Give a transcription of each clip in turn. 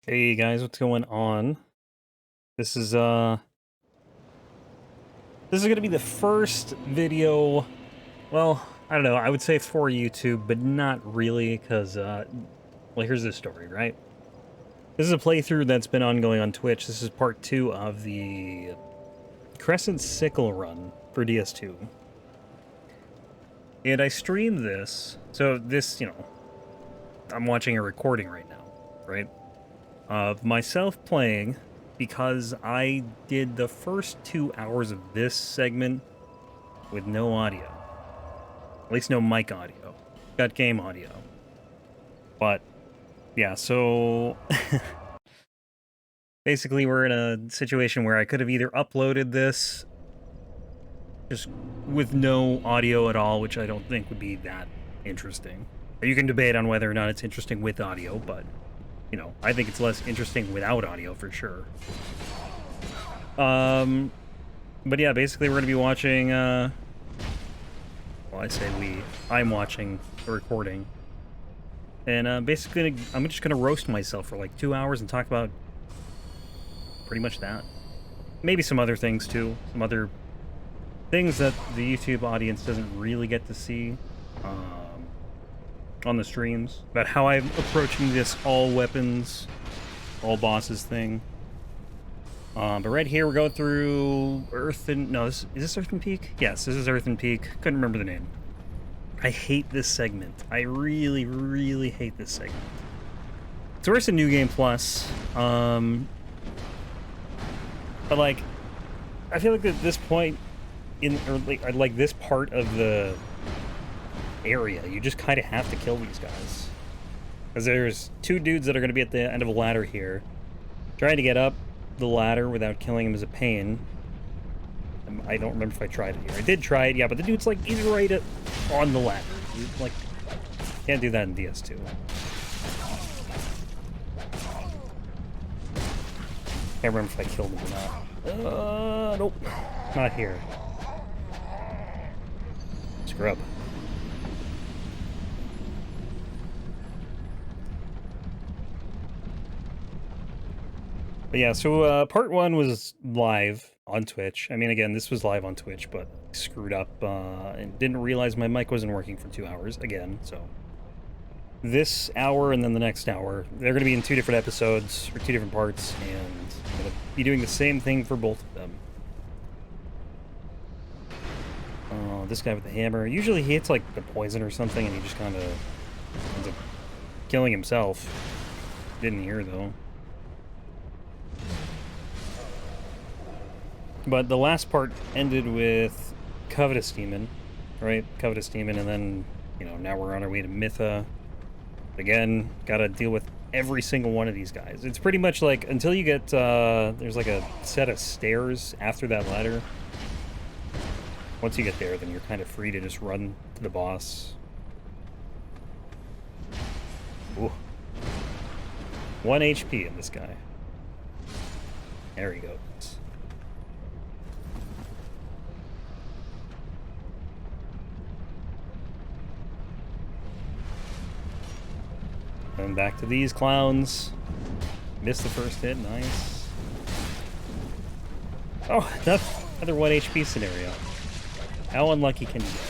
Hey guys, what's going on? This is gonna be the first video, well, I don't know, I would say for YouTube, but not really, because well, here's the story, right? This is a playthrough that's been ongoing on Twitch. This is part 2 of the Crescent Sickle run for DS2. And I streamed this, so this, I'm watching a recording right now, right? Of myself playing, because I did the first 2 hours of this segment with no audio. At least no mic audio. Got game audio. But, yeah, so... basically, we're in a situation where I could have either uploaded this just with no audio at all, which I don't think would be that interesting. You can debate on whether or not it's interesting with audio, but... I think it's less interesting without audio for sure. But yeah, basically we're going to be watching, well, I say we, I'm watching the recording. And basically I'm just going to roast myself for like 2 hours and talk about pretty much that. Maybe some other things too, some other things that the YouTube audience doesn't really get to see. On the streams, about how I'm approaching this all weapons, all bosses thing. But right here we're going through Earthen... No, is this Earthen Peak? Yes, this is Earthen Peak. Couldn't remember the name. I hate this segment. I really, really hate this segment. So we're in New Game Plus. But like, I feel like at this point, or like this part of the area, you just kind of have to kill these guys, because there's 2 dudes that are going to be at the end of a ladder here. Trying to get up the ladder without killing him is a pain. I don't remember if I tried it here. I did try it, yeah, but the dude's like, he's right on the ladder. You, like, can't do that in DS2. Can't remember if I killed him or not. Nope, not here. Scrub. But yeah, so part 1 was live on Twitch. I mean, again, this was live on Twitch, but I screwed up and didn't realize my mic wasn't working for 2 hours again, so... This hour and then the next hour, they're going to be in 2 different episodes, or 2 different parts, and I'm going to be doing the same thing for both of them. This guy with the hammer, usually he hits like the poison or something, and he just kind of ends up killing himself. Didn't hear, though. But the last part ended with Covetous Demon, right? Covetous Demon, and then, now we're on our way to Mytha. Again, gotta deal with every single one of these guys. It's pretty much like, until you get, there's like a set of stairs after that ladder. Once you get there, then you're kind of free to just run to the boss. Ooh. 1 HP in this guy. There he goes. And back to these clowns. Missed the first hit, nice. Oh, another 1 HP scenario. How unlucky can you get?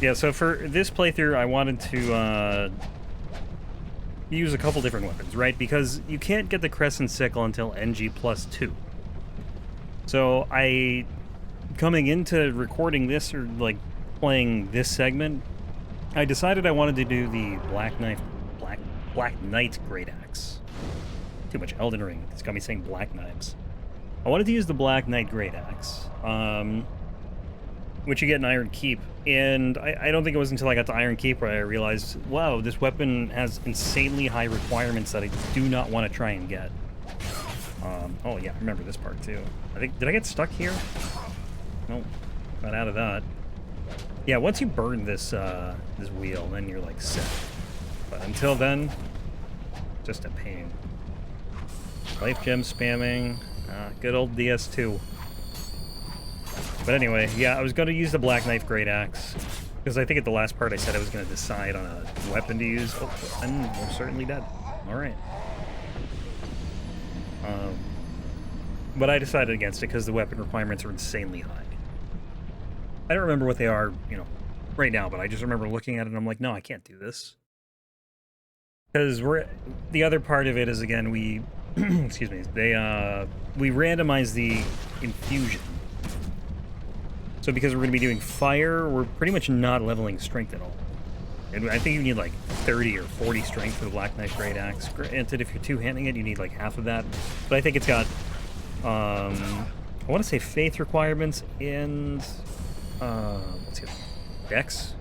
Yeah, so for this playthrough, I wanted to use a couple different weapons, right? Because you can't get the Crescent Sickle until NG plus 2. So coming into recording this, or like playing this segment, I decided I wanted to do the Black Knight Great Axe. Too much Elden Ring. It's got me saying Black Knives. I wanted to use the Black Knight Great Axe, which you get in Iron Keep. And I don't think it was until I got to Iron Keep where I realized, wow, this weapon has insanely high requirements that I do not want to try and get. Oh yeah, I remember this part too. Did I get stuck here? Nope, got out of that. Yeah, once you burn this this wheel, then you're like set. But until then, just a pain. Life gem spamming, good old DS2. But anyway, yeah, I was going to use the Black Knife Great Axe, Because I think at the last part I said I was going to decide on a weapon to use. Oh, I'm most certainly dead. Alright. But I decided against it because the weapon requirements are insanely high. I don't remember what they are, you know, right now, but I just remember looking at it and I'm like, no, I can't do this. Because the other part of it is, again, we excuse me, we randomize the infusion. So because we're going to be doing fire, we're pretty much not leveling strength at all. And I think you need like 30 or 40 strength for the Black Knife Great Axe. Granted, if you're two-handing it, you need like half of that. But I think it's got, I want to say faith requirements and, let's see, dex.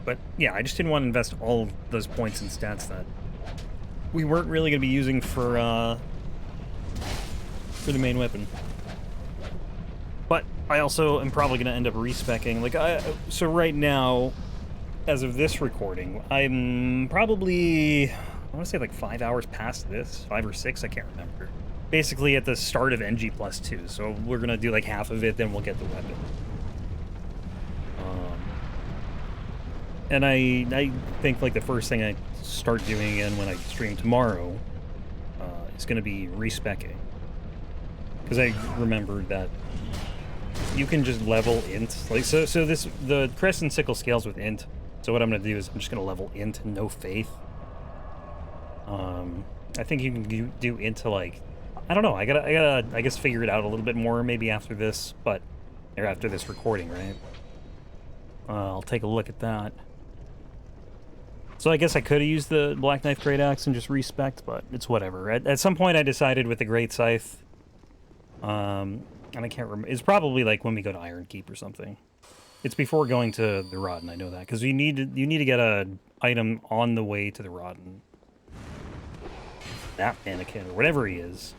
But yeah, I just didn't want to invest all of those points in stats that we weren't really going to be using for the main weapon. But I also am probably going to end up respecking. Like, so right now, as of this recording, I'm probably, I want to say like 5 hours past this, 5 or 6, I can't remember. Basically at the start of NG plus 2, so we're going to do like half of it, then we'll get the weapon. And I think like the first thing I start doing again when I stream tomorrow is going to be respecking. Because I remembered that you can just level int. Like, so the Crescent Sickle scales with int. So what I'm going to do is I'm just going to level int no faith. I think you can do int to, like, I don't know. I gotta I guess figure it out a little bit more maybe after this, or after this recording, right? I'll take a look at that. So I guess I could have used the Black Knife Great Axe and just respect, but it's whatever. At some point I decided with the Great Scythe, and I can't remember. It's probably like when we go to Iron Keep or something. It's before going to the Rotten, I know that, because you need to get a item on the way to the Rotten. That mannequin, or whatever he is.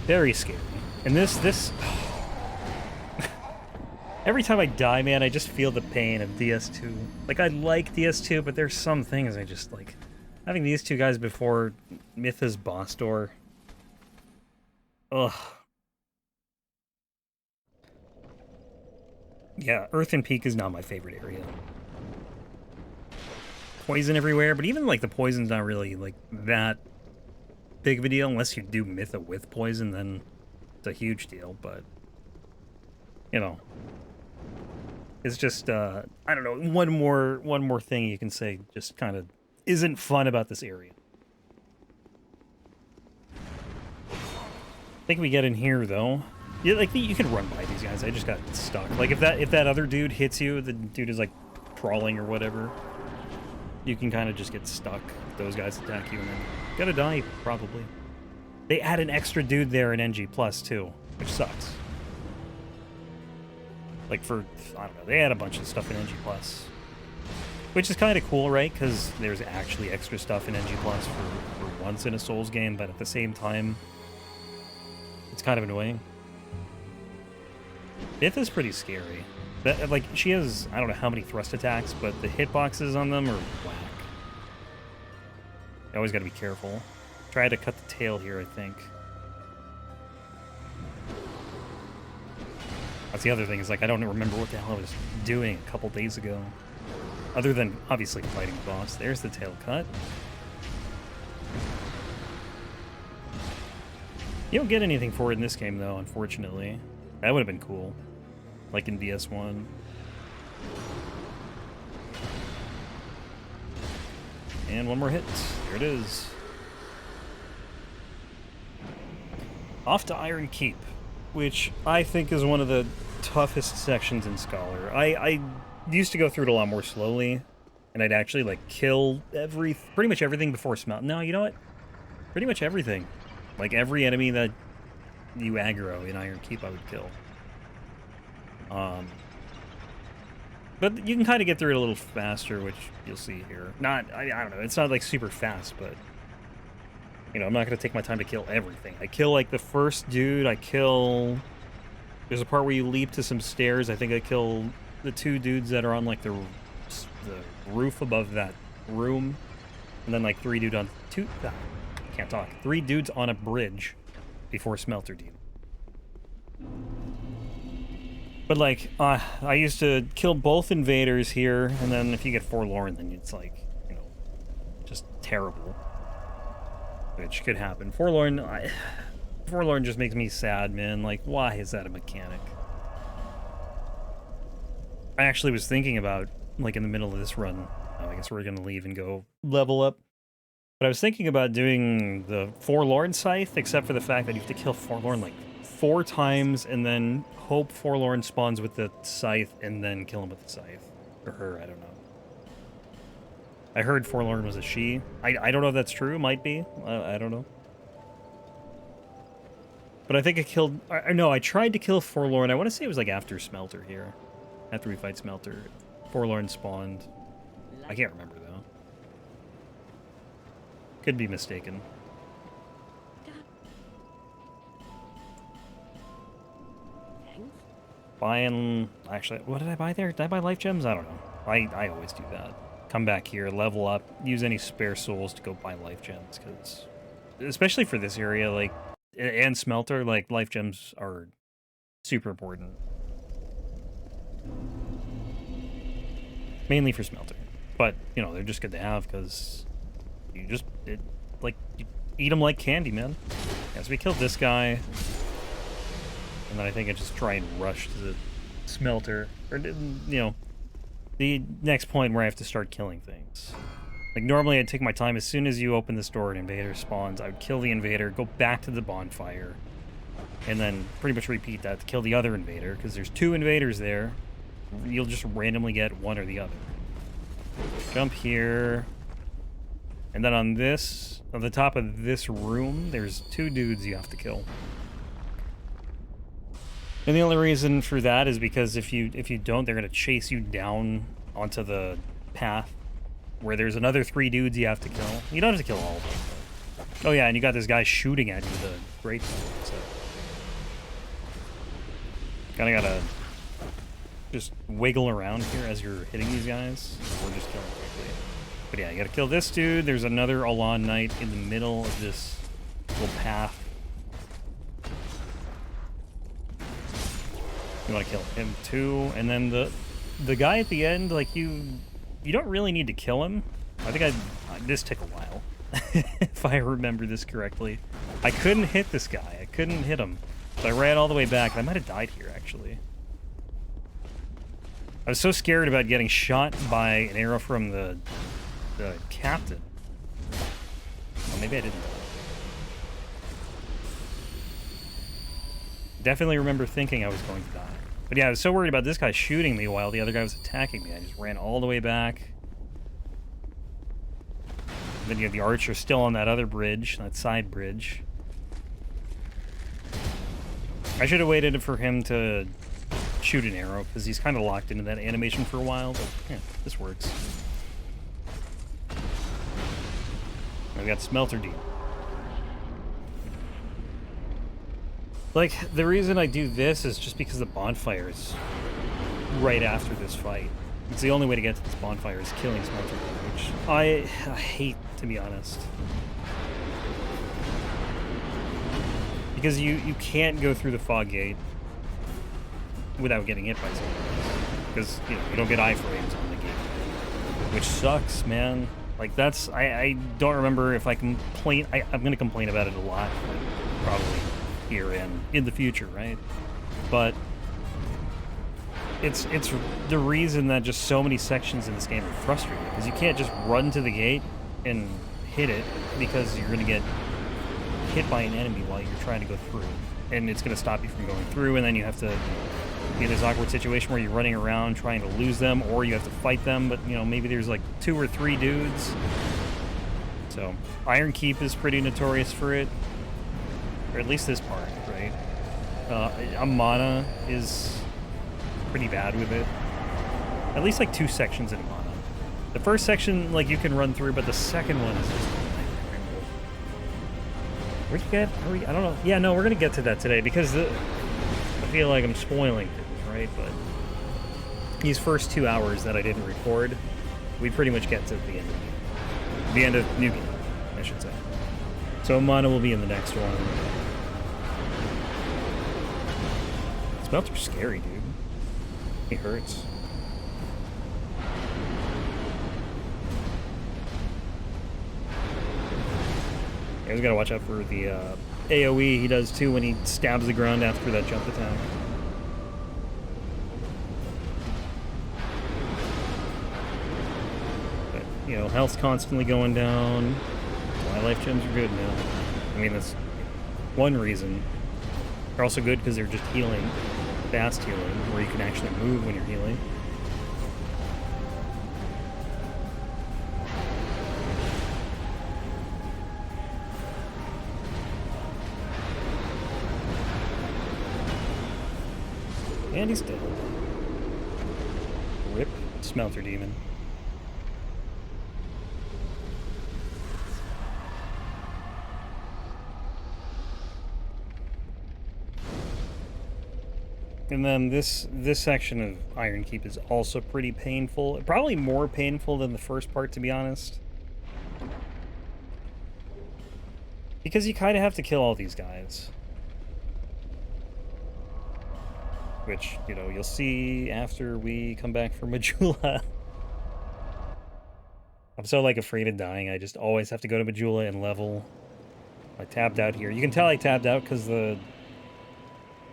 Very scary. And this every time I die, man, I just feel the pain of DS2. Like, I like DS2, but there's some things I just, like, having these two guys before Mytha's boss door. Ugh. Yeah, Earth and Peak is not my favorite area. Poison everywhere, but even, like, the poison's not really, like, that big of a deal. Unless you do Mytha with poison, then it's a huge deal, but, you know. It's just, I don't know, one more thing you can say just kind of isn't fun about this area. I think we get in here, though. Yeah, like, you can run by these guys. I just got stuck. Like, if that other dude hits you, the dude is, like, crawling or whatever, you can kind of just get stuck. Those guys attack you, and then you gotta die, probably. They add an extra dude there in NG+, too, which sucks. Like, for, I don't know, they add a bunch of stuff in NG+. Which is kind of cool, right? Because there's actually extra stuff in NG+, for once in a Souls game, but at the same time, it's kind of annoying. Mytha's pretty scary. Like, she has, I don't know how many thrust attacks, but the hitboxes on them are whack. You always gotta be careful. Try to cut the tail here, I think. That's the other thing, is like I don't remember what the hell I was doing a couple days ago. Other than, obviously, fighting the boss. There's the tail cut. You don't get anything for it in this game, though, unfortunately. That would have been cool. Like in DS1. And one more hit. There it is. Off to Iron Keep, which I think is one of the toughest sections in Scholar. I used to go through it a lot more slowly, and I'd actually, like, kill pretty much everything before smelt. No, you know what? Pretty much everything. Like, every enemy that you aggro in Iron Keep, I would kill. But you can kind of get through it a little faster, which you'll see here. I don't know, it's not, like, super fast, but, you know, I'm not going to take my time to kill everything. I kill, like, the first dude, there's a part where you leap to some stairs. I think I kill the two dudes that are on, like, the roof above that room. And then, like, three dudes on a bridge before Smelter Demon. But like, I used to kill both invaders here, and then if you get Forlorn, then it's like, you know, just terrible. Which could happen. Forlorn just makes me sad, man. Like, why is that a mechanic? I actually was thinking about, like, in the middle of this run, I guess we're gonna leave and go level up. But I was thinking about doing the Forlorn Scythe, except for the fact that you have to kill Forlorn, like, 4 times, and then hope Forlorn spawns with the Scythe, and then kill him with the Scythe. Or her, I don't know. I heard Forlorn was a she. I don't know if that's true, might be. I don't know. But I think I killed... no, I tried to kill Forlorn. I want to say it was, like, after Smelter here. After we fight Smelter. Forlorn spawned. I can't remember, though. Could be mistaken. Buying... Actually, what did I buy there? Did I buy life gems? I don't know. I always do that. Come back here, level up, use any spare souls to go buy life gems, because... Especially for this area, like... And Smelter, like, life gems are super important. Mainly for Smelter. But, you know, they're just good to have, because... You just... you eat them like candy, man. Yeah, so we killed this guy. And then I think I just try and rush to the Smelter. Or, you know, the next point where I have to start killing things. Like, normally I'd take my time. As soon as you open this door and invader spawns, I would kill the invader, go back to the bonfire, and then pretty much repeat that to kill the other invader, because there's 2 invaders there. You'll just randomly get one or the other. Jump here. And then on this, on the top of this room, there's 2 dudes you have to kill. And the only reason for that is because if you don't, they're going to chase you down onto the path where there's another 3 dudes you have to kill. You don't have to kill all of them, though. Oh yeah, and you got this guy shooting at you, the great one, so... Kinda gotta just wiggle around here as you're hitting these guys, or just kill them quickly. But yeah, you gotta kill this dude. There's another Alon Knight in the middle of this little path. You want to kill him too, and then the guy at the end, like, you don't really need to kill him. I think this took a while, if I remember this correctly. I couldn't hit this guy. I couldn't hit him, so I ran all the way back. I might have died here, actually. I was so scared about getting shot by an arrow from the captain. Well, maybe I didn't. Definitely remember thinking I was going to die. But yeah, I was so worried about this guy shooting me while the other guy was attacking me. I just ran all the way back. And then you have the archer still on that other bridge, that side bridge. I should have waited for him to shoot an arrow, because he's kind of locked into that animation for a while, but yeah, this works. I've got Smelter Deep. Like, the reason I do this is just because the bonfire is right after this fight. It's the only way to get to this bonfire is killing Smelter Deep, which I hate, to be honest. Because you can't go through the fog gate without getting hit by something. Because, you know, you don't get iframes on the gate. Which sucks, man. Like, that's... I don't remember if I complain... I'm going to complain about it a lot, probably here and in the future, right? But it's the reason that just so many sections in this game are frustrating, because you can't just run to the gate and hit it, because you're going to get hit by an enemy while you're trying to go through, and it's going to stop you from going through, and then you have to be in this awkward situation where you're running around trying to lose them, or you have to fight them, but, you know, maybe there's like 2 or 3 dudes. So Iron Keep is pretty notorious for it, or at least this part, right? Amana is pretty bad with it. At least like 2 sections in Amana. The first section, like, you can run through, but the second one is just... Where'd you get? I don't know. Yeah, no, we're gonna get to that today, because I feel like I'm spoiling things, right? But these first 2 hours that I didn't record, we pretty much get to the end of the end of New Game, I should say. So Amana will be in the next one. Smelter's scary, dude. He hurts. You guys gotta watch out for the AoE he does too when he stabs the ground after that jump attack. But, you know, health's constantly going down. My life gems are good now. I mean, that's one reason. They're also good because they're just healing. Fast healing, where you can actually move when you're healing. And he's dead. Rip. Smelter Demon. And then this section of Iron Keep is also pretty painful. Probably more painful than the first part, to be honest. Because you kind of have to kill all these guys. Which, you know, you'll see after we come back from Majula. I'm so, like, afraid of dying. I just always have to go to Majula and level. I tabbed out here. You can tell I tabbed out because the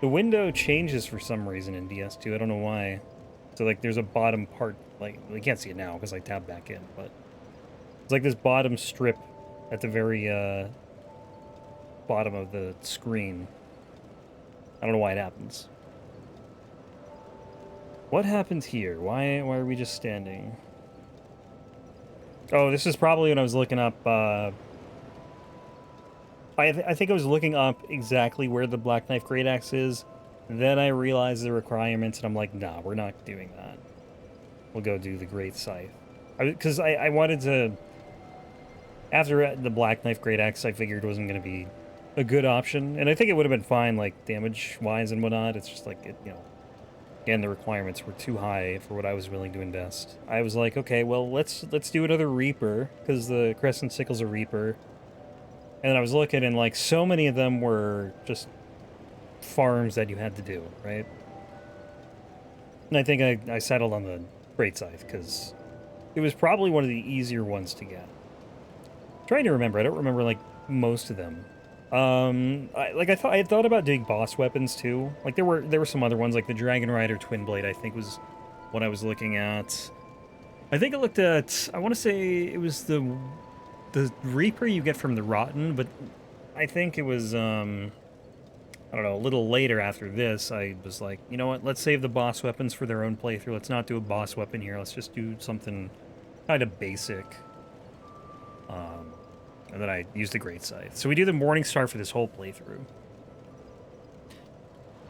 window changes for some reason in DS2. I don't know why. So, like, there's a bottom part. Like, you can't see it now because I tabbed back in, but it's like this bottom strip at the very bottom of the screen. I don't know why it happens. What happened here? Why are we just standing? Oh, this is probably when I was looking up, I think I was looking up exactly where the Black Knife Great Axe is. Then I realized the requirements, and I'm like, nah, we're not doing that. We'll go do the Great Scythe. Because I wanted to... After the Black Knife Great Axe, I figured wasn't going to be a good option. And I think it would have been fine, like, damage-wise and whatnot. It's just like, you know... Again, the requirements were too high for what I was willing to invest. I was like, okay, well, let's do another Reaper, because the Crescent Sickle's a Reaper. And then I was looking, and, like, so many of them were just farms that you had to do, right? And I think I settled on the Great Scythe, because it was probably one of the easier ones to get. I'm trying to remember. I don't remember, like, most of them. I had thought about doing boss weapons too. Like there were some other ones, like the Dragon Rider Twin Blade, I think was what I was looking at. I think I looked at, I want to say it was the Reaper you get from the Rotten, but I think it was I don't know, a little later after this, I was like, you know what, let's save the boss weapons for their own playthrough. Let's not do a boss weapon here. Let's just do something kind of basic. And then I used the Great Scythe. So we do the Morning Star for this whole playthrough.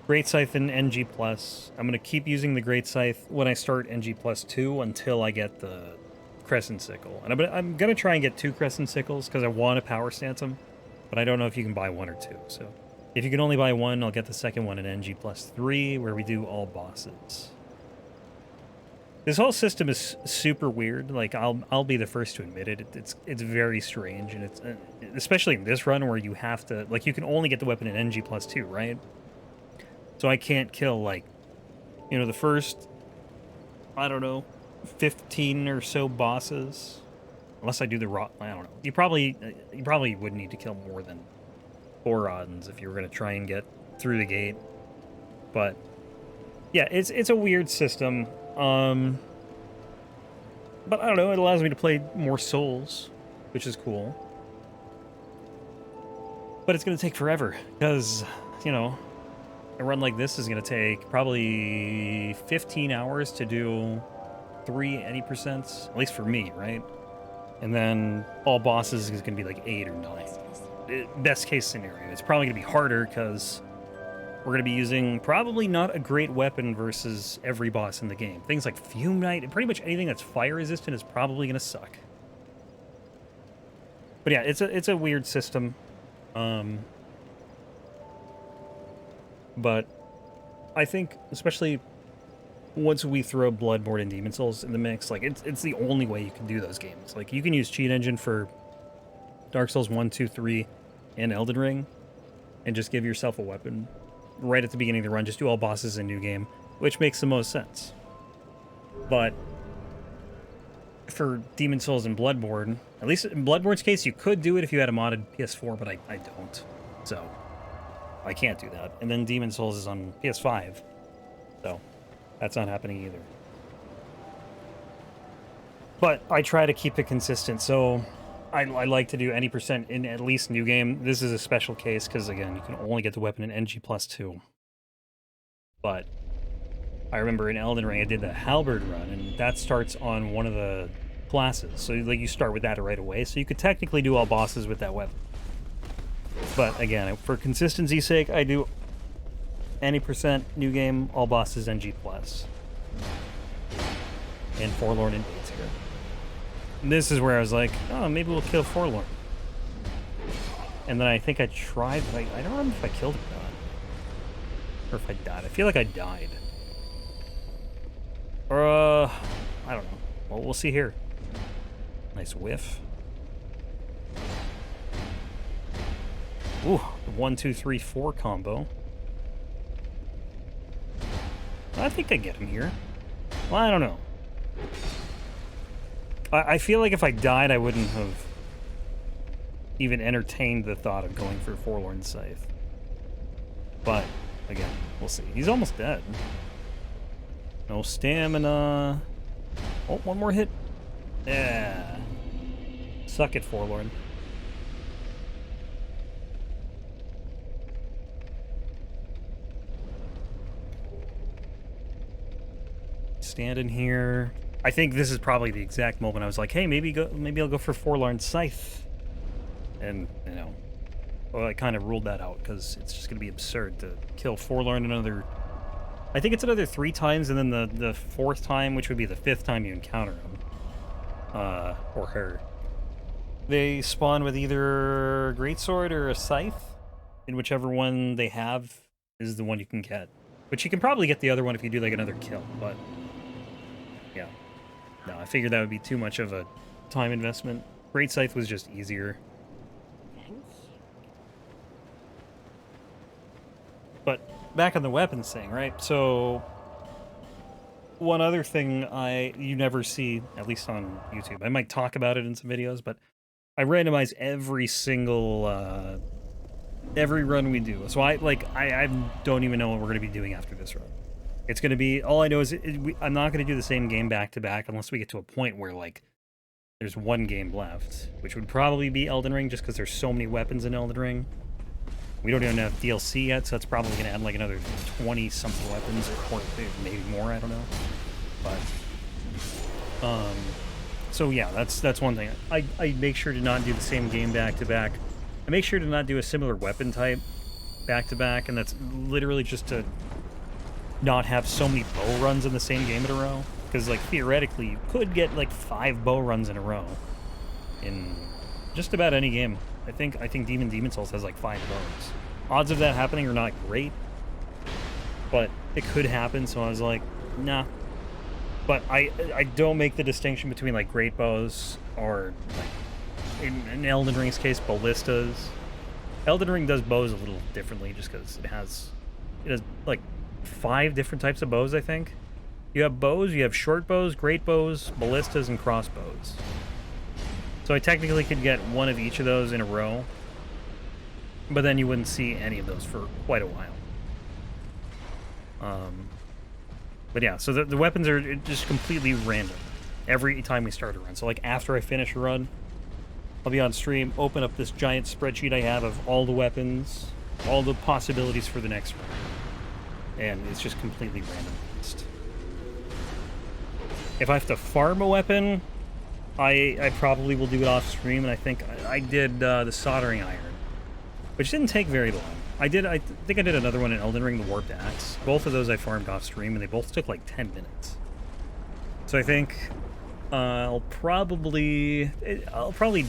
Great Scythe and NG+. I'm going to keep using the Great Scythe when I start NG+ 2 until I get the Crescent Sickle. And I'm going to try and get 2 Crescent Sickles because I want to power stance them. But I don't know if you can buy 1 or 2. So if you can only buy 1, I'll get the second one in NG+ 3 where we do all bosses. This whole system is super weird. Like I'll be the first to admit it. It's very strange, and it's especially in this run where you have to, like, you can only get the weapon in NG+ 2, right? So I can't kill, like, you know, the first, I don't know, 15 or so bosses, unless I do the rot. I don't know. You probably would need to kill more than 4 Rottens if you were going to try and get through the gate. But yeah, it's a weird system. But I don't know, it allows me to play more Souls, which is cool. But it's going to take forever, because, you know, a run like this is going to take probably 15 hours to do 3 any percents, at least for me, right? And then all bosses is going to be like 8 or 9. Best case scenario. It's probably going to be harder, because we're going to be using probably not a great weapon versus every boss in the game. Things like Fume Knight, and pretty much anything that's fire resistant is probably going to suck. But yeah, it's a weird system. But I think, especially once we throw Bloodborne and Demon Souls in the mix, like, it's the only way you can do those games. Like, you can use Cheat Engine for Dark Souls 1, 2, 3, and Elden Ring, and just give yourself a weapon right at the beginning of the run. Just do all bosses in New Game, which makes the most sense. But for Demon Souls and Bloodborne, at least in Bloodborne's case, you could do it if you had a modded PS4, but I don't. So I can't do that. And then Demon Souls is on PS5. So that's not happening either. But I try to keep it consistent. So I like to do any percent in at least new game. This is a special case because, again, you can only get the weapon in NG+2. But I remember in Elden Ring, I did the Halberd run, and that starts on one of the classes. So like, you start with that right away. So you could technically do all bosses with that weapon. But again, for consistency's sake, I do any percent new game, all bosses NG+. And Forlorn and Dates here. And this is where I was like, oh, maybe we'll kill Forlorn. And then I think I tried, but I don't remember if I killed him or not. Or if I died. I feel like I died. Or, I don't know. Well, we'll see here. Nice whiff. Ooh, 1, 2, 3, 4 combo. I think I get him here. Well, I don't know. I feel like if I died, I wouldn't have even entertained the thought of going for Forlorn Scythe. But, again, we'll see. He's almost dead. No stamina. Oh, one more hit. Yeah. Suck it, Forlorn. Stand in here. I think this is probably the exact moment I was like, hey, maybe I'll go for Forlorn Scythe. And, you know, well, I kind of ruled that out because it's just going to be absurd to kill Forlorn another... I think it's another 3 times, and then the 4th time, which would be the 5th time you encounter him. Or her. They spawn with either a greatsword or a scythe, and whichever one they have is the one you can get. But you can probably get the other one if you do, like, another kill, but... yeah. No, I figured that would be too much of a time investment. Great Scythe was just easier. But back on the weapons thing, right? So one other thing you never see, at least on YouTube. I might talk about it in some videos, but I randomize every single every run we do. So I don't even know what we're going to be doing after this run. It's going to be, all I know is I'm not going to do the same game back to back unless we get to a point where, like, there's one game left, which would probably be Elden Ring, just because there's so many weapons in Elden Ring. We don't even have DLC yet, so that's probably going to add, like, another 20-something weapons, or maybe more, I don't know. But, so yeah, that's one thing. I make sure to not do the same game back to back. I make sure to not do a similar weapon type back to back, and that's literally just to not have so many bow runs in the same game in a row. Because, like, theoretically, you could get, like, 5 bow runs in a row in just about any game. I think Demon Souls has, like, 5 bows. Odds of that happening are not great, but it could happen, so I was like, nah. But I don't make the distinction between, like, great bows or, like, in Elden Ring's case, ballistas. Elden Ring does bows a little differently just because it has, like, 5 different types of bows, I think. You have bows, you have short bows, great bows, ballistas, and crossbows. So I technically could get one of each of those in a row, but then you wouldn't see any of those for quite a while. But yeah, so the weapons are just completely random every time we start a run. So, like, after I finish a run, I'll be on stream, open up this giant spreadsheet I have of all the weapons, all the possibilities for the next run. And it's just completely randomized. If I have to farm a weapon, I probably will do it off stream, and I think I did the soldering iron, which didn't take very long. I think I did another one in Elden Ring, the Warped Axe. Both of those I farmed off stream, and they both took like 10 minutes. So I think I'll probably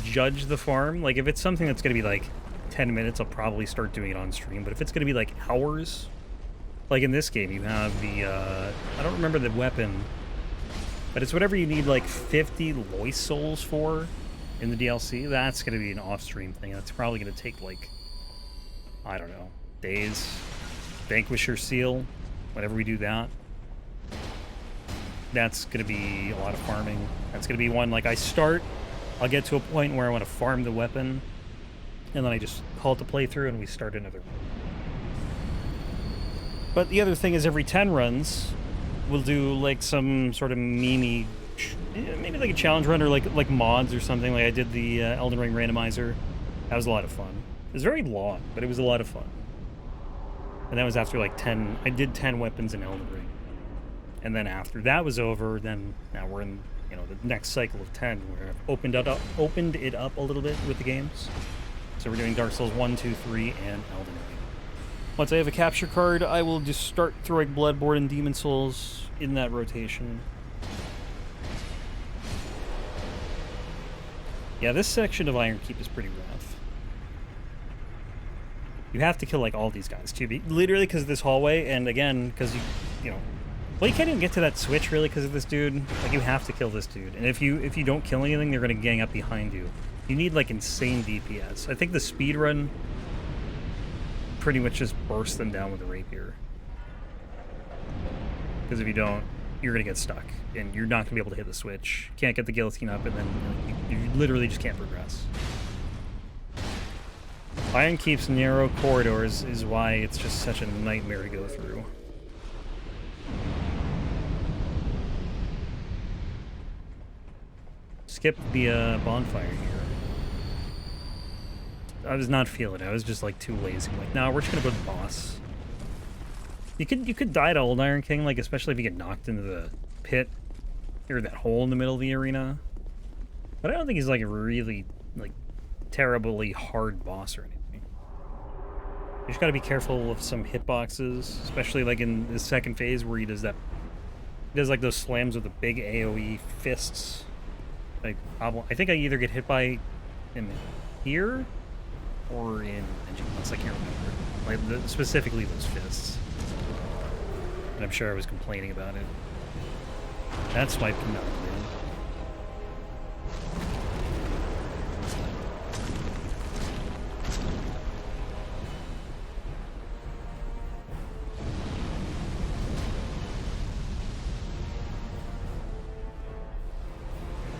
judge the farm. Like, if it's something that's going to be like 10 minutes, I'll probably start doing it on stream. But if it's going to be like hours, like in this game, you have the I don't remember the weapon, but it's whatever you need like 50 Lois souls for in the DLC. That's going to be an off-stream thing. That's probably going to take like, I don't know, days. Vanquisher Seal, whenever we do that. that's going to be a lot of farming. That's going to be one, like, I'll get to a point where I want to farm the weapon, and then I just halt the playthrough and we start another one. But the other thing is every 10 runs, we'll do, like, some sort of maybe like a challenge run or like mods or something. Like I did the Elden Ring randomizer. That was a lot of fun. It was very long, but it was a lot of fun. And that was after like 10, I did 10 weapons in Elden Ring. And then after that was over, then now we're in, you know, the next cycle of 10 where I've opened it up a little bit with the games. So we're doing Dark Souls 1, 2, 3, and Elden Ring. Once I have a capture card, I will just start throwing Bloodborne and Demon Souls in that rotation. Yeah, this section of Iron Keep is pretty rough. You have to kill, like, all these guys, too. Literally because of this hallway, and again, because you know... Well, you can't even get to that switch, really, because of this dude. Like, you have to kill this dude. And if you don't kill anything, they're going to gang up behind you. You need, like, insane DPS. I think the speed run pretty much just bursts them down with a rapier. Because if you don't, you're going to get stuck. And you're not going to be able to hit the switch. Can't get the guillotine up, and then you literally just can't progress. Iron Keep's narrow corridors is why it's just such a nightmare to go through. Skip the bonfire here. I was not feeling it. I was just like too lazy. I'm like, no, we're just gonna go to the boss. You could die to Old Iron King, like especially if you get knocked into the pit or that hole in the middle of the arena. But I don't think he's like a really like terribly hard boss or anything. You just gotta be careful of some hitboxes, especially like in the second phase where he does like those slams with the big AoE fists. Like, I think I either get hit by him here or in infusions. I can't remember. Like specifically those fists. And I'm sure I was complaining about it. That swipe can knock me in.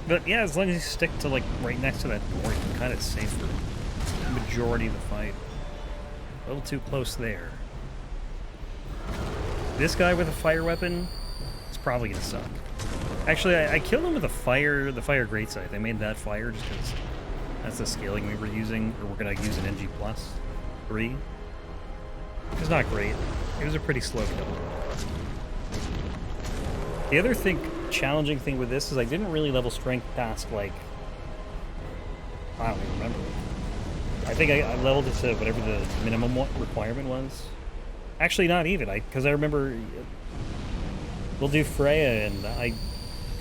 But yeah, as long as you stick to like right next to that door, you can kind of safe for the majority of the fight. A little too close there. This guy with a fire weapon is probably gonna suck. Actually, I killed him with the fire greatscythe. I made that fire just because that's the scaling we were using, or we're gonna use an NG plus 3. Which is not great. It was a pretty slow kill. The other challenging thing with this is I didn't really level strength past, like, I don't even remember. I think I leveled it to whatever the minimum requirement was. Actually, not even, because I remember we'll do Freya, and I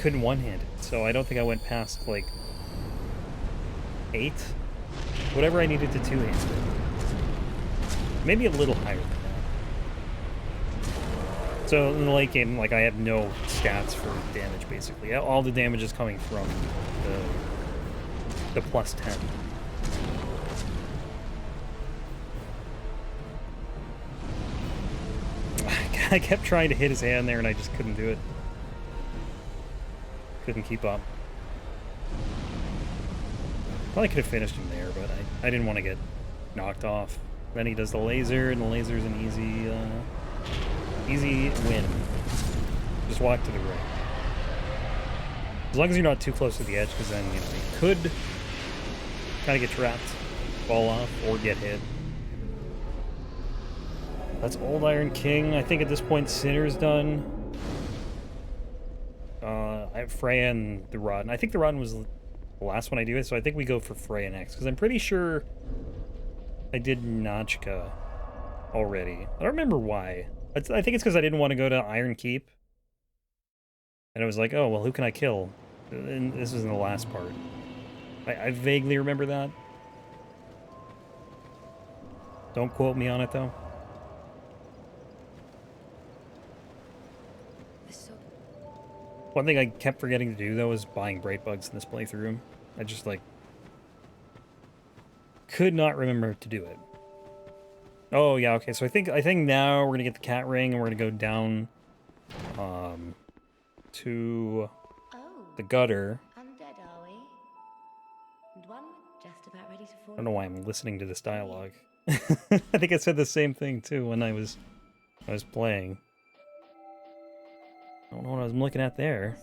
couldn't one-hand it, so I don't think I went past, like, 8? Whatever I needed to two-hand it. Maybe a little higher than that. So in the late game, like, I have no stats for damage, basically. All the damage is coming from the plus 10. I kept trying to hit his hand there, and I just couldn't do it. Couldn't keep up. Probably could have finished him there, but I didn't want to get knocked off. Then he does the laser, and the laser's an easy win. Just walk to the right. As long as you're not too close to the edge, because then, you know, you could kind of get trapped, fall off, or get hit. That's Old Iron King. I think at this point, Sinner's done. I have Freya and the Rotten. I think the Rotten was the last one I do, so I think we go for Freya next, because I'm pretty sure I did Nachka already. I don't remember why. I think it's because I didn't want to go to Iron Keep. And I was like, oh, well, who can I kill? And this was in the last part. I vaguely remember that. Don't quote me on it, though. One thing I kept forgetting to do, though, was buying bright bugs in this playthrough. I just, like, could not remember to do it. Oh, yeah, okay, so I think now we're gonna get the cat ring, and we're gonna go down, to Oh, the gutter. undead, are we? And one just about ready to fall. I don't know why I'm listening to this dialogue. I think I said the same thing too when I was playing. I don't know what I was looking at there.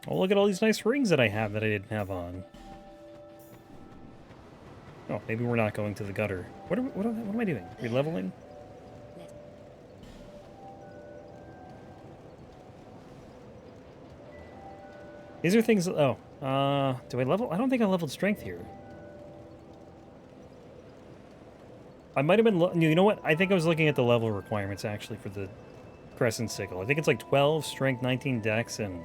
Oh, look at all these nice rings that I have that I didn't have on. Oh, maybe we're not going to the gutter. What am I doing? Re-leveling? These are things... Oh. Do I level? I don't think I leveled strength here. I might have been... You know what? I think I was looking at the level requirements, actually, for the Crescent Sickle. I think it's like 12 strength, 19 dex, and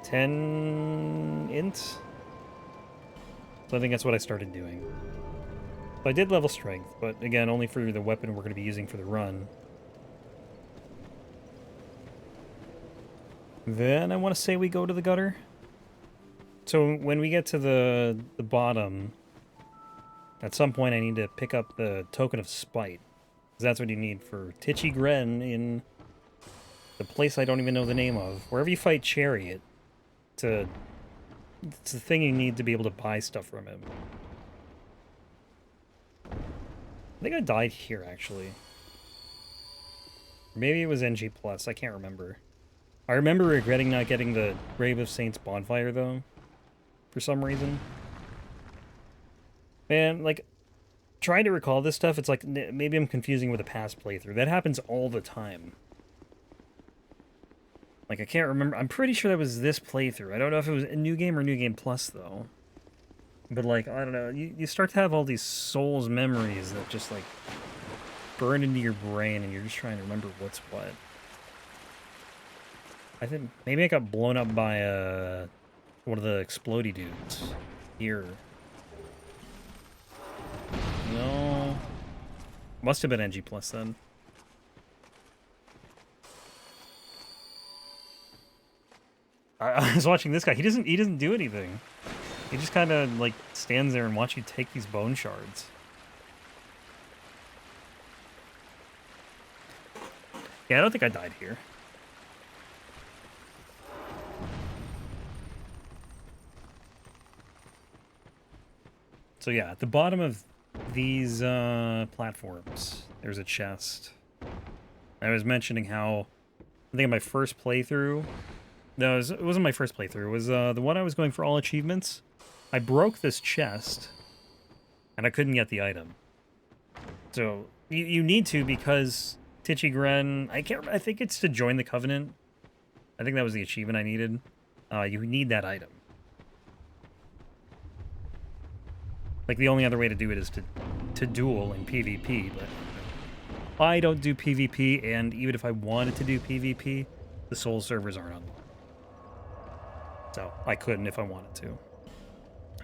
10 int. So I think that's what I started doing. So I did level strength, but again, only for the weapon we're going to be using for the run. Then I want to say we go to the gutter. So when we get to the bottom, at some point I need to pick up the Token of Spite. Because that's what you need for Titchy Gren in the place I don't even know the name of. Wherever you fight Chariot, it's the thing you need to be able to buy stuff from him. I think I died here, actually. Maybe it was NG+, I can't remember. I remember regretting not getting the Grave of Saints bonfire, though. For some reason. Man, like, trying to recall this stuff, it's like, maybe I'm confusing with a past playthrough. That happens all the time. Like, I can't remember. I'm pretty sure that was this playthrough. I don't know if it was a New Game or New Game Plus, though. But, like, I don't know. You start to have all these Souls memories that just, like, burn into your brain, and you're just trying to remember what's what. I think maybe I got blown up by one of the explodey dudes here. No. Must have been NG Plus then. I was watching this guy. He doesn't do anything. He just kind of like stands there and watches you take these bone shards. Yeah, I don't think I died here. So yeah, at the bottom of these platforms, there's a chest. I was mentioning how, I think in my first playthrough, no, it wasn't my first playthrough, it was the one I was going for all achievements. I broke this chest, and I couldn't get the item. So, you need to, because Titchy Gren, I think it's to join the Covenant. I think that was the achievement I needed. You need that item. Like, the only other way to do it is to duel in PvP, but I don't do PvP, and even if I wanted to do PvP, the Soul servers aren't unlocked. So, I couldn't if I wanted to.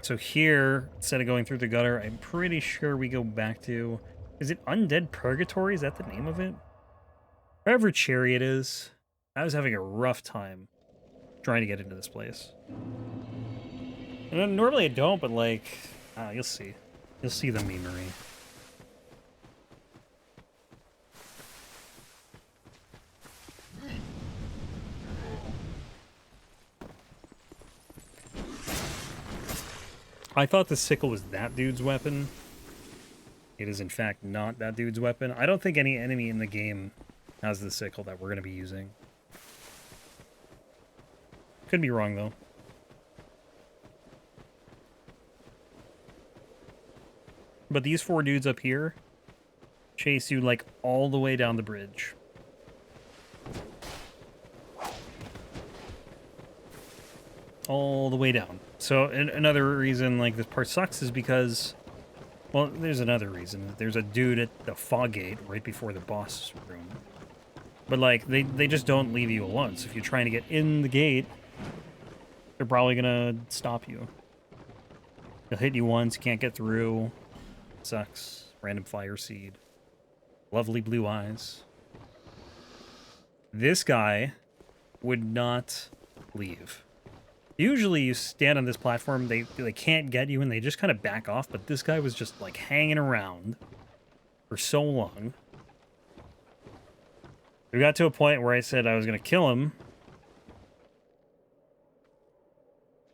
So here, instead of going through the gutter, I'm pretty sure we go back to... Is it Undead Purgatory? Is that the name of it? Wherever Chariot is, I was having a rough time trying to get into this place. And normally I don't, but like... you'll see. You'll see the memery. I thought the sickle was that dude's weapon. It is in fact not that dude's weapon. I don't think any enemy in the game has the sickle that we're going to be using. Could be wrong, though. But these four dudes up here chase you, like, all the way down the bridge. All the way down. So, another reason, like, this part sucks is because... Well, there's another reason. There's a dude at the fog gate right before the boss room. But, like, they just don't leave you alone. So if you're trying to get in the gate, they're probably gonna stop you. They'll hit you once, can't get through. Sucks. Random fire seed. Lovely blue eyes. This guy would not leave. Usually you stand on this platform, they can't get you and they just kind of back off, but this guy was just like hanging around for so long. We got to a point where I said I was going to kill him.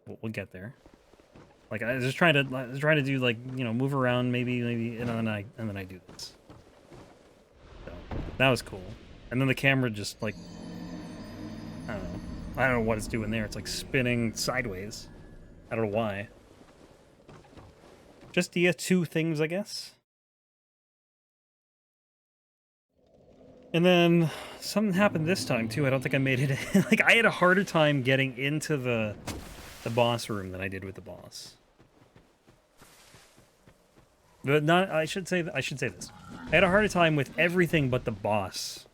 We'll get there. Like I was just trying to do like, you know, move around maybe, and then I do this. So that was cool. And then the camera just like, I don't know what it's doing there. It's like spinning sideways. I don't know why. Just the two things, I guess. And then something happened this time too. I don't think I made it. Like I had a harder time getting into the boss room than I did with the boss. But not. I should say this. I had a harder time with everything but the boss.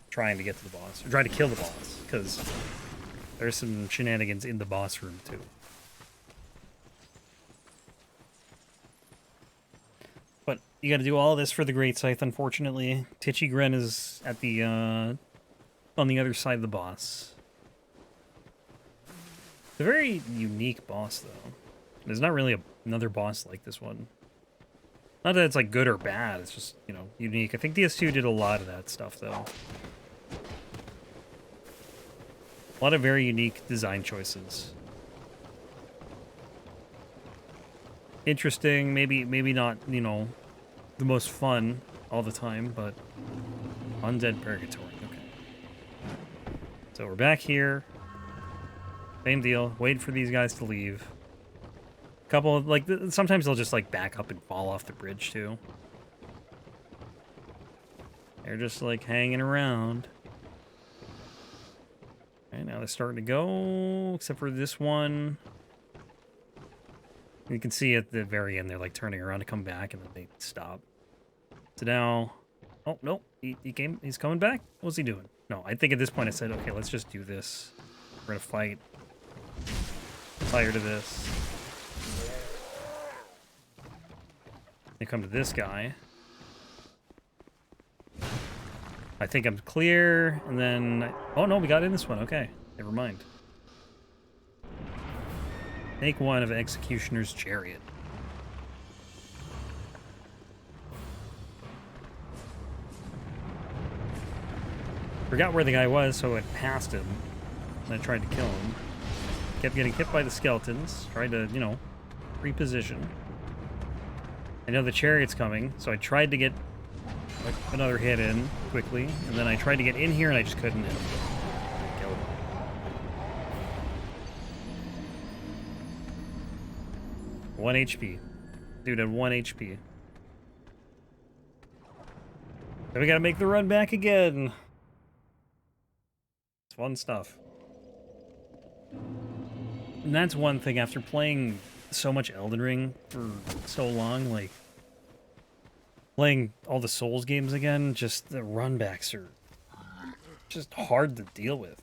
Trying to get to the boss, or trying to kill the boss, because there's some shenanigans in the boss room too. But you got to do all this for the Great Scythe. Unfortunately, Titchy Gren is at the on the other side of the boss. It's a very unique boss, though. There's not really another boss like this one. Not that it's like good or bad. It's just, you know, unique. I think DS2 did a lot of that stuff, though. A lot of very unique design choices. Interesting, maybe not, you know, the most fun all the time, but Undead Purgatory, okay. So we're back here. Same deal, wait for these guys to leave. Couple of, like, sometimes they'll just, like, back up and fall off the bridge, too. They're just, like, hanging around. Okay, now they're starting to go, except for this one. You can see at the very end, they're like turning around to come back, and then they stop. So now, oh, no, he's coming back? What's he doing? No, I think at this point I said, okay, let's just do this. We're gonna fight. Fire to this. They come to this guy. I think I'm clear, and then... Oh, no, we got in this one. Okay, never mind. Take one of Executioner's Chariot. Forgot where the guy was, so I passed him. And I tried to kill him. Kept getting hit by the skeletons. Tried to, you know, reposition. I know the chariot's coming, so I tried to get like another hit in quickly, and then I tried to get in here and I just couldn't hit him. Killed him. One HP. Dude had 1 HP. Then we gotta make the run back again. It's fun stuff. And that's one thing after playing so much Elden Ring for so long, like playing all the Souls games again, just the runbacks are just hard to deal with.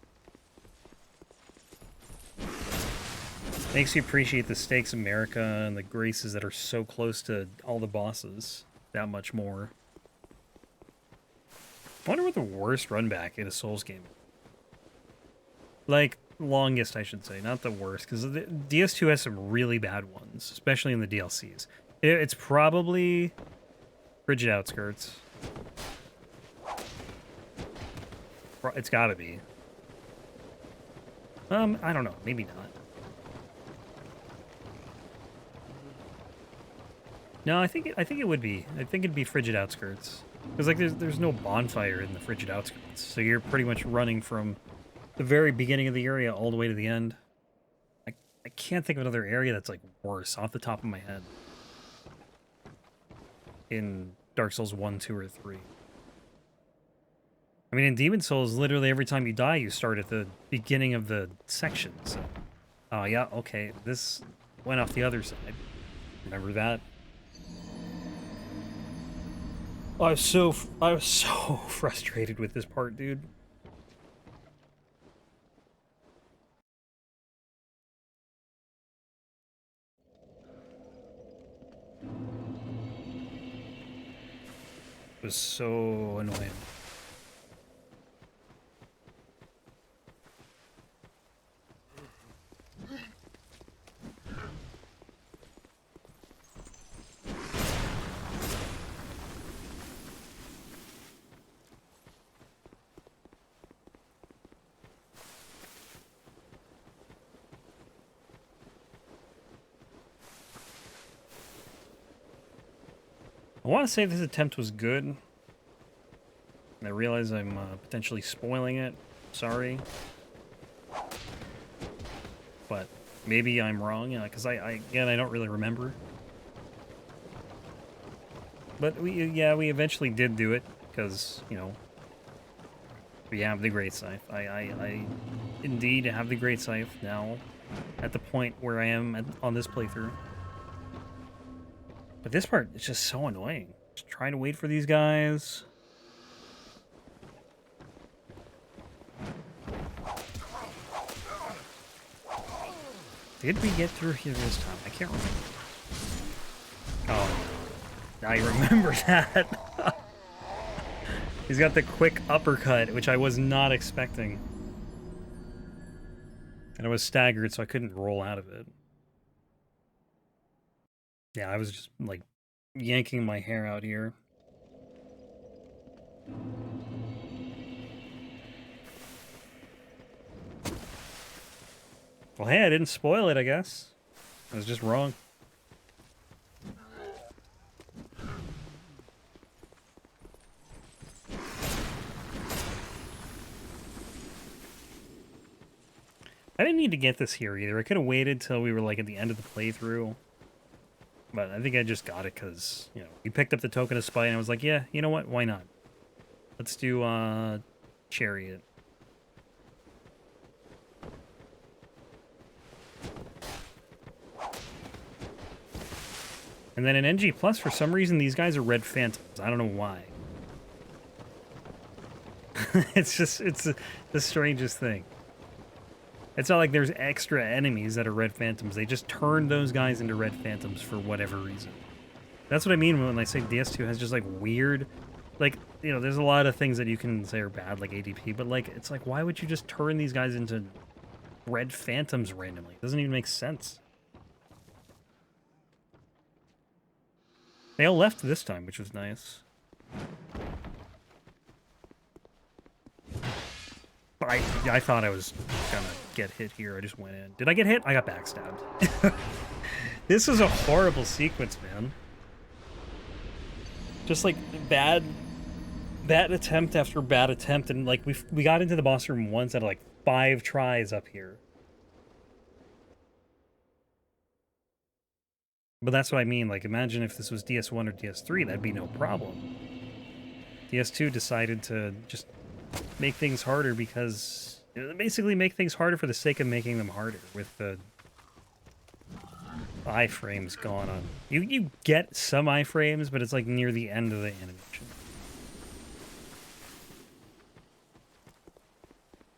Makes you appreciate the stakes of America and the graces that are so close to all the bosses that much more. I wonder what the worst runback in a Souls game is. Like, longest, I should say, not the worst, because the DS2 has some really bad ones, especially in the DLCs. It's probably Frigid Outskirts. It's gotta be. I don't know, maybe not. No, I think it would be. I think it'd be Frigid Outskirts. Because like there's no bonfire in the Frigid Outskirts, so you're pretty much running from the very beginning of the area all the way to the end. I can't think of another area that's like worse off the top of my head. In Dark Souls 1, 2, or 3. I mean, in Demon Souls, literally every time you die, you start at the beginning of the section. So, oh yeah, okay, this went off the other side. Remember that? I was so frustrated with this part, dude. It was so annoying. I want to say this attempt was good. And I realize I'm potentially spoiling it. Sorry. But maybe I'm wrong, because again, I don't really remember. But we eventually did do it, because, you know, we have the Great Scythe. I indeed have the Great Scythe now, at the point where I am on this playthrough. But this part is just so annoying. Just trying to wait for these guys. Did we get through here this time? I can't remember. Oh, I remember that. He's got the quick uppercut, which I was not expecting. And I was staggered, so I couldn't roll out of it. Yeah, I was just, like, yanking my hair out here. Well, hey, I didn't spoil it, I guess. I was just wrong. I didn't need to get this here either. I could have waited till we were like at the end of the playthrough. But I think I just got it because, you know, we picked up the Token of Spite and I was like, yeah, you know what? Why not? Let's do Chariot. And then in NG Plus, for some reason, these guys are Red Phantoms. I don't know why. It's the strangest thing. It's not like there's extra enemies that are Red Phantoms. They just turn those guys into Red Phantoms for whatever reason. That's what I mean when I say DS2 has just, like, weird... Like, you know, there's a lot of things that you can say are bad, like ADP, but, like, it's like, why would you just turn these guys into Red Phantoms randomly? It doesn't even make sense. They all left this time, which was nice. I thought I was gonna get hit here. I just went in. Did I get hit? I got backstabbed. This is a horrible sequence, man. Just like bad attempt after bad attempt, and like we got into the boss room once out of like 5 tries up here. But that's what I mean. Like, imagine if this was DS1 or DS3, that'd be no problem. DS2 decided to just make things harder because basically make things harder for the sake of making them harder with the iframes going on. You get some iframes, but it's like near the end of the animation.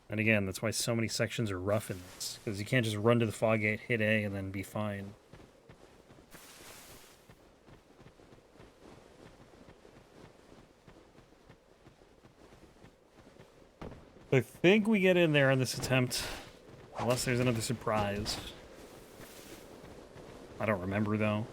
And again, that's why so many sections are rough in this, because you can't just run to the fog gate, hit A, and then be fine. I think we get in there on this attempt, unless there's another surprise. I don't remember, though.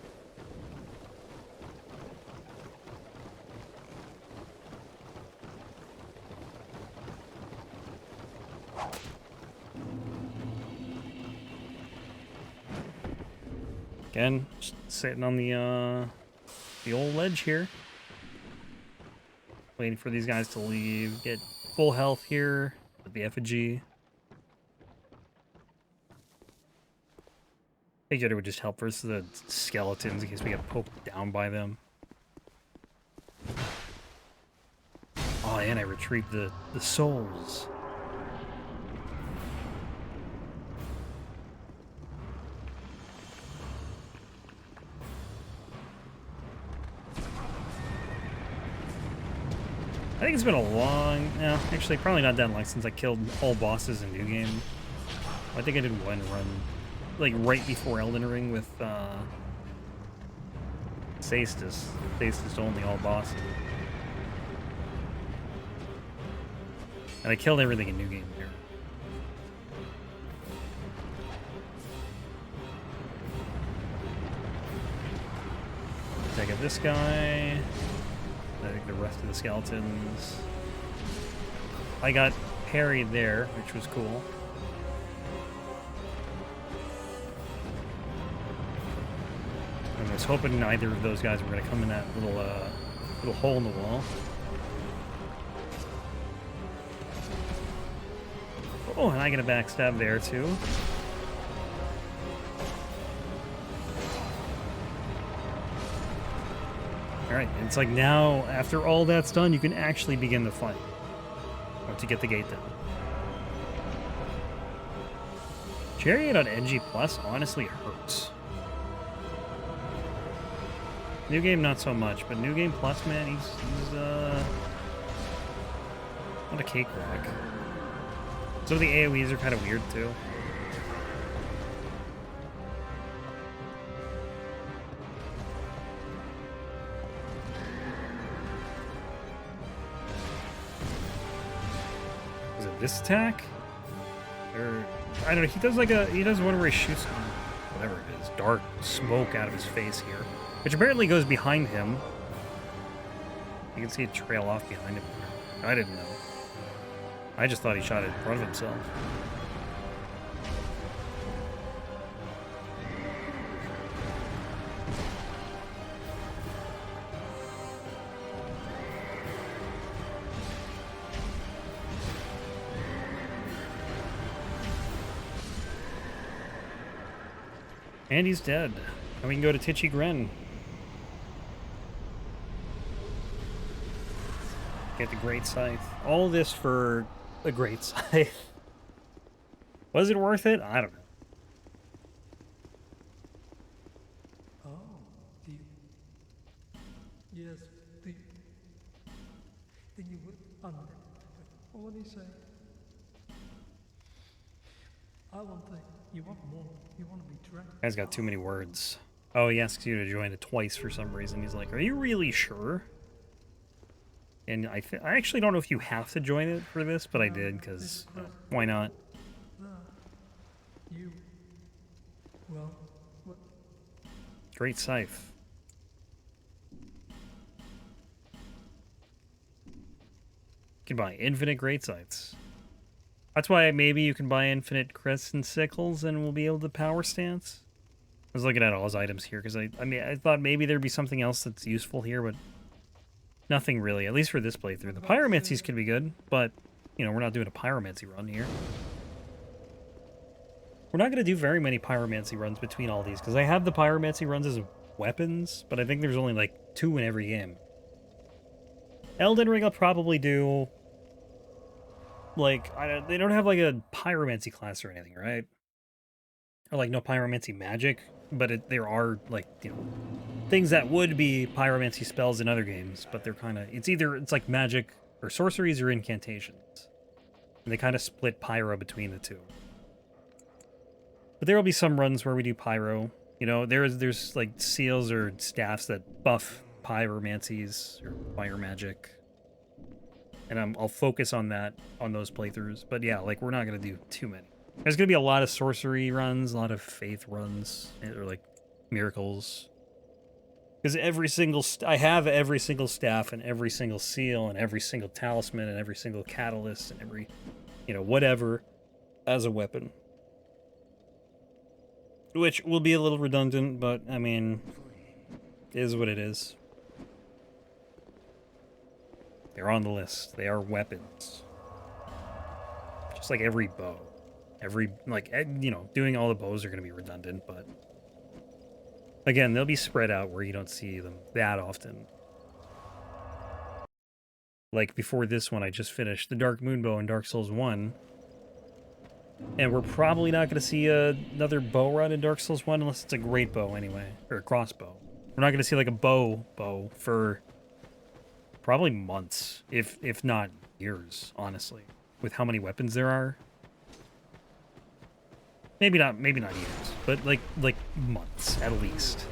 Again, just sitting on the old ledge here. Waiting for these guys to leave, get full health here with the effigy. I figured it would just help versus the skeletons in case we get poked down by them. Oh, and I retrieved the souls. I think it's been a long... No, actually, probably not that long since I killed all bosses in New Game. I think I did one run, like, right before Elden Ring with, Sastus. Sastus only, all bosses. And I killed everything in New Game here. Take out this guy. I think the rest of the skeletons. I got parried there, which was cool. And I was hoping neither of those guys were going to come in that little hole in the wall. Oh, and I get a backstab there, too. Alright, it's like now, after all that's done, you can actually begin the fight. Once you get the gate down. Chariot on NG Plus honestly hurts. New game, not so much, but New Game Plus, man, he's not a cakewalk. So the AoEs are kind of weird, too. Is it this attack? Or, I don't know, he does one where he shoots whatever it is, dark smoke out of his face here. Which apparently goes behind him. You can see it trail off behind him. I didn't know. I just thought he shot it in front of himself. And he's dead. And we can go to Titchy Gren. Get the Great Scythe. All this for the Great Scythe. Was it worth it? I don't know. Oh, the... Yes, the... Then you would... What do you say? I want the... You want more. You want to be trapped. Guy's got too many words. Oh, he asks you to join it twice for some reason. He's like, are you really sure? And I actually don't know if you have to join it for this, but I did, because why not? You... Well, what... Great Scythe. You can buy infinite Great Scythes. That's why maybe you can buy infinite Crescent Sickles and we'll be able to power stance. I was looking at all his items here, because I mean, I thought maybe there'd be something else that's useful here, but nothing really, at least for this playthrough. The pyromancies could be good, but, you know, we're not doing a pyromancy run here. We're not going to do very many pyromancy runs between all these, because I have the pyromancy runs as weapons, but I think there's only, like, 2 in every game. Elden Ring I'll probably do... Like, they don't have, like, a pyromancy class or anything, right? Or, like, no pyromancy magic, but there are, like, you know, things that would be pyromancy spells in other games, but they're kind of... It's like magic or sorceries or incantations. And they kind of split pyro between the two. But there will be some runs where we do pyro. You know, there's like, seals or staffs that buff pyromancies or fire magic. And I'll focus on that on those playthroughs. But yeah, like, we're not going to do too many. There's going to be a lot of sorcery runs, a lot of faith runs, or like miracles. Because I have every single staff and every single seal and every single talisman and every single catalyst and every, you know, whatever as a weapon. Which will be a little redundant, but I mean, it is what it is. They're on the list. They are weapons. Just like every bow. You know, doing all the bows are going to be redundant, but... Again, they'll be spread out where you don't see them that often. Like, before this one, I just finished the Dark Moon Bow in Dark Souls 1. And we're probably not going to see another bow run in Dark Souls 1 unless it's a great bow anyway. Or a crossbow. We're not going to see, like, a bow for... probably months, if not years, honestly, with how many weapons there are. Maybe not years, but like months at least.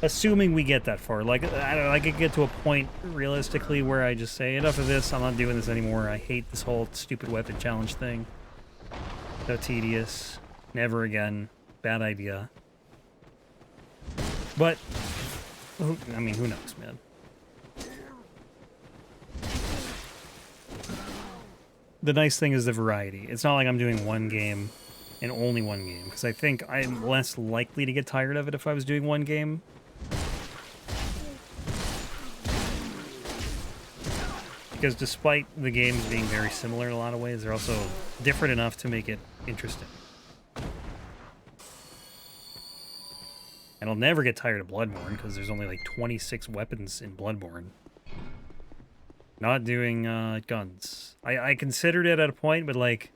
Assuming we get that far, like I don't know, I could get to a point realistically where I just say enough of this. I'm not doing this anymore. I hate this whole stupid weapon challenge thing. So tedious. Never again. Bad idea. But I mean, who knows, man. The nice thing is the variety. It's not like I'm doing one game and only one game, because I think I'm less likely to get tired of it if I was doing one game. Because despite the games being very similar in a lot of ways, they're also different enough to make it interesting. And I'll never get tired of Bloodborne, because there's only like 26 weapons in Bloodborne. Not doing guns. I considered it at a point, but like,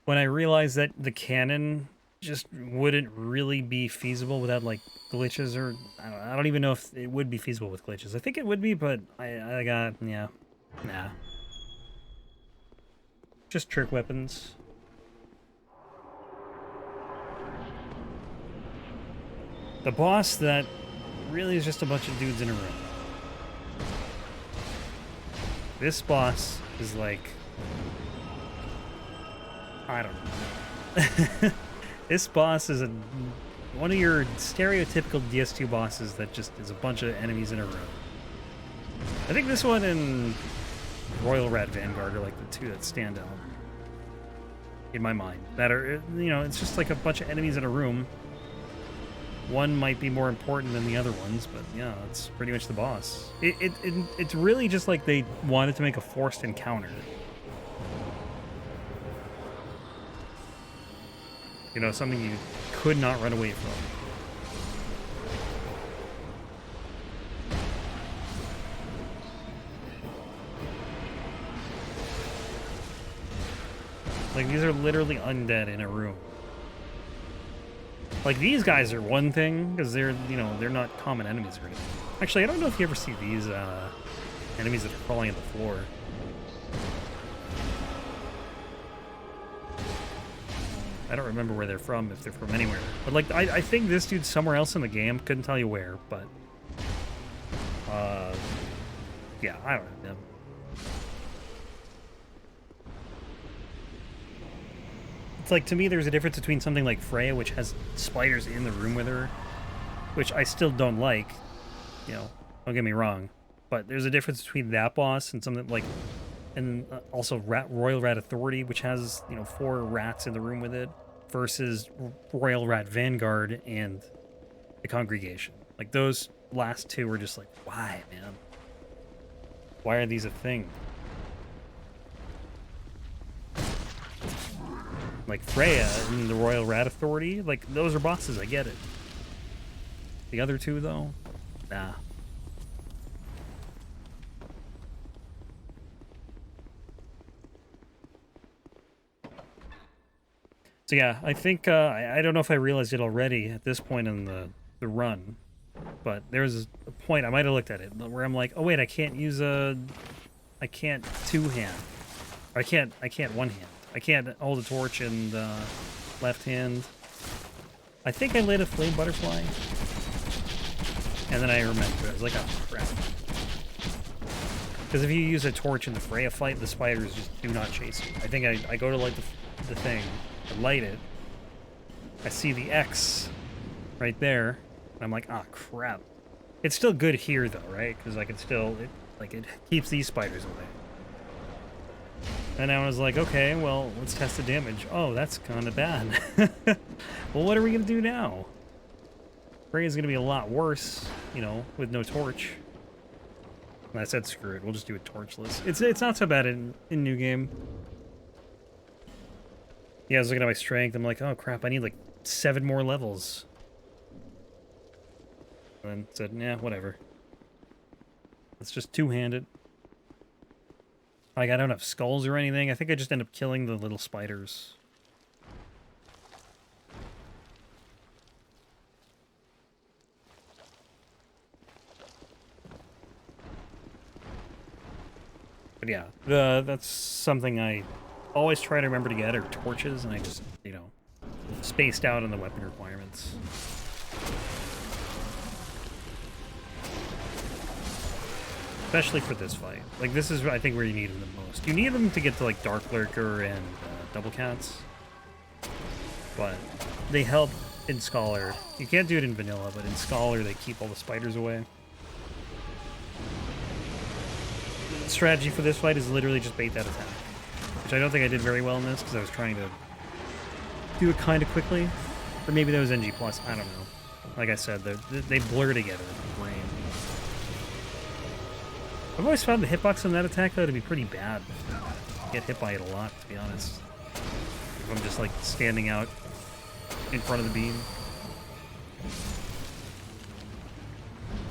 when I realized that the cannon just wouldn't really be feasible without like glitches, or I don't even know if it would be feasible with glitches. I think it would be, but I got, yeah, nah. Just trick weapons. The boss that really is just a bunch of dudes in a room. This boss is like, I don't know. This boss is one of your stereotypical DS2 bosses that just is a bunch of enemies in a row. I think this one and Royal Rat Vanguard are like the two that stand out in my mind. That are, you know, it's just like a bunch of enemies in a room. One might be more important than the other ones, but yeah, it's pretty much the boss. It's really just like they wanted to make a forced encounter. You know, something you could not run away from. Like, these are literally undead in a room. Like, these guys are one thing, because they're, you know, they're not common enemies or anything. Actually, I don't know if you ever see these enemies that are crawling on the floor. I don't remember where they're from, if they're from anywhere. But, like, I think this dude's somewhere else in the game. Couldn't tell you where, but... yeah, I don't know. It's like, to me, there's a difference between something like Freya, which has spiders in the room with her, which I still don't like, you know, don't get me wrong. But there's a difference between that boss and something like... And also Royal Rat Authority, which has, you know, 4 rats in the room with it, versus Royal Rat Vanguard and the Congregation. Like, those last two were just like, why, man? Why are these a thing? Like Freya and the Royal Rat Authority, like, those are bosses, I get it. The other two, though? Nah. So yeah, I think, I don't know if I realized it already at this point in the run, but there was a point, I might have looked at it, where I'm like, oh wait, I can't use I can't two-hand. Or I can't one-hand. I can't hold a torch in the left hand. I think I lit a flame butterfly. And then I remembered, I was like, oh crap. Because if you use a torch in the Freya fight, the spiders just do not chase you. I think I go to light the thing, I light it, I see the X right there, and I'm like, ah, crap. It's still good here though, right? Because I can still, it keeps these spiders away. And I was like, okay, well, let's test the damage. Oh, that's kind of bad. Well, what are we going to do now? Freya's going to be a lot worse, you know, with no torch. And I said, screw it, we'll just do it torchless. It's not so bad in New Game. Yeah, I was looking at my strength, I'm like, oh crap, I need like 7 more levels. And then said, nah, whatever. Let's just two-hand it. Like, I don't have skulls or anything. I think I just end up killing the little spiders. But yeah, that's something I always try to remember to get, are torches, and I just, you know, spaced out on the weapon requirements. Especially for this fight. Like, this is, I think, where you need them the most. You need them to get to, like, Dark Lurker and Double Cats. But they help in Scholar. You can't do it in Vanilla, but in Scholar, they keep all the spiders away. The strategy for this fight is literally just bait that attack. Which I don't think I did very well in this, because I was trying to do it kind of quickly. Or maybe that was NG+, I don't know. Like I said, they blur together in the brain. I've always found the hitbox on that attack, though, to be pretty bad. I get hit by it a lot, to be honest. If I'm just, like, standing out in front of the beam.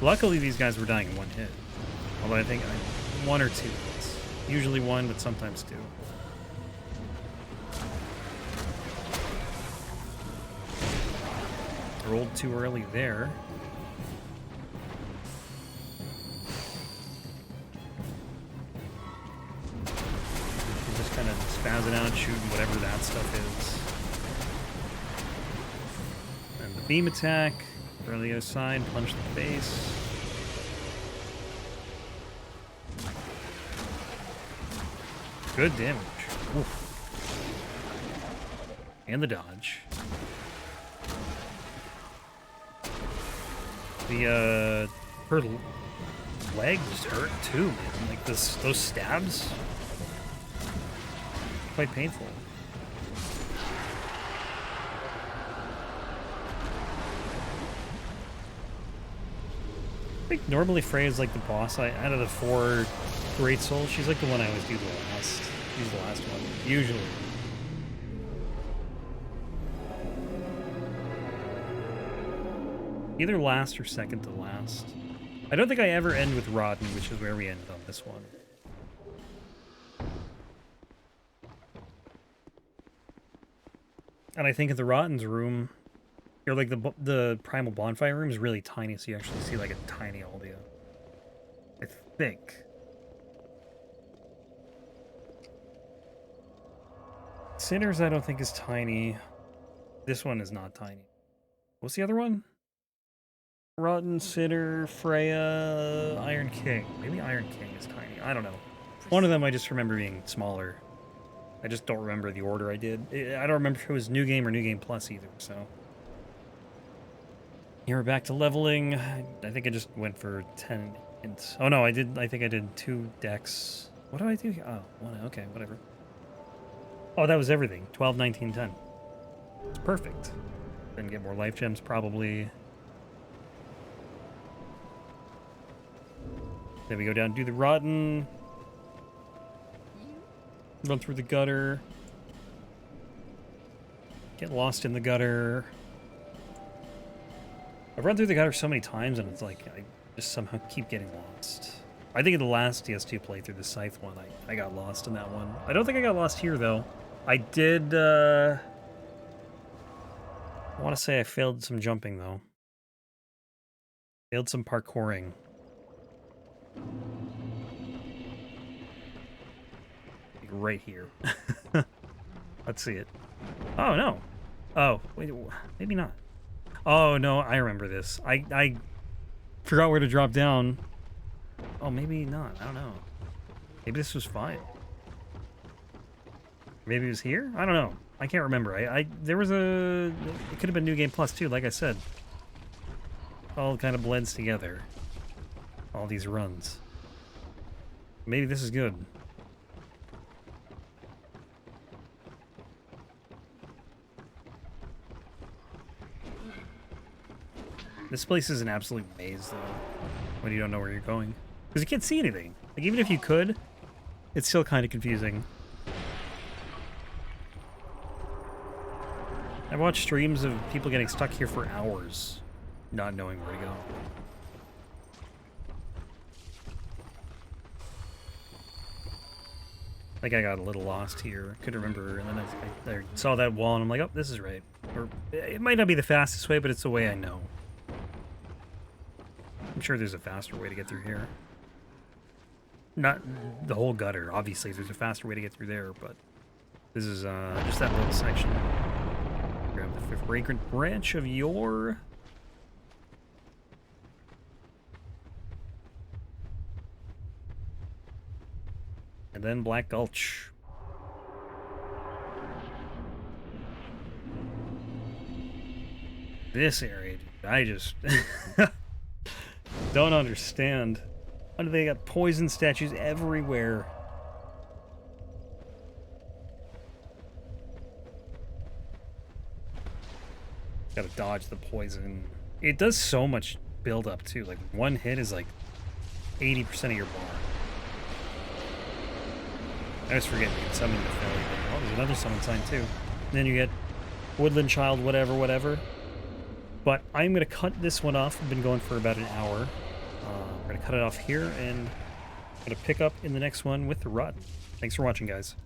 Luckily, these guys were dying in one hit. Although I think one or two hits. Usually one, but sometimes two. Rolled too early there. Just kind of spazzing out, shooting whatever that stuff is. And the beam attack. From the other side, punch the face. Good damage. Oof. And the dodge. The her leg just hurt too, man. Like those stabs, quite painful. I think normally Freya is like the boss. Out of the 4 Great Souls, she's like the one I always do the last. She's the last one, usually. Either last or second to last. I don't think I ever end with Rotten, which is where we end on this one. And I think in the Rotten's room, or like the Primal Bonfire room is really tiny, so you actually see like a tiny Aldia. I think. Sinners I don't think is tiny. This one is not tiny. What's the other one? Rotten, Sinner, Freya, Iron King. Maybe Iron King is tiny. I don't know. One of them I just remember being smaller. I just don't remember the order I did. I don't remember if it was New Game or New Game Plus either, so. Here we're back to leveling. I think I just went for 10 hints. Oh no, I think I did 2 decks. What do I do here? Oh, one, okay, whatever. Oh, that was everything. 12, 19, 10. It's perfect. Then get more life gems, probably. Then we go down, do the Rotten. Run through the gutter. Get lost in the gutter. I've run through the gutter so many times, and it's like, I just somehow keep getting lost. I think in the last DS2 playthrough, the Scythe one, I got lost in that one. I don't think I got lost here, though. I did, I want to say I failed some jumping, though. Failed some parkouring. Right here. Let's see it. Oh, no. Oh, wait, maybe not. Oh, no, I remember this. I forgot where to drop down. Oh, maybe not. I don't know. Maybe this was fine. Maybe it was here? I don't know. I can't remember. There was a... It could have been New Game Plus, too, like I said. All kind of blends together. All these runs. Maybe this is good. This place is an absolute maze, though, when you don't know where you're going. Because you can't see anything. Like, even if you could, it's still kind of confusing. I've watched streams of people getting stuck here for hours, not knowing where to go. Like, I got a little lost here. Couldn't remember, and then I saw that wall, and I'm like, oh, this is right. Or, it might not be the fastest way, but it's the way I know. I'm sure there's a faster way to get through here. Not the whole gutter. Obviously, there's a faster way to get through there, but this is just that little section. Grab the 5th fragrant branch of yore. And then Black Gulch. This area, dude, I just don't understand. Why do they got poison statues everywhere? Gotta dodge the poison. It does so much build up too. Like one hit is like 80% of your bar. I always forget you can summon the fairy. Oh, there's another summon sign too. And then you get Woodland Child, whatever. But I'm gonna cut this one off. I've been going for about an hour. We're gonna cut it off here, and I'm gonna pick up in the next one with the rut. Thanks for watching, guys.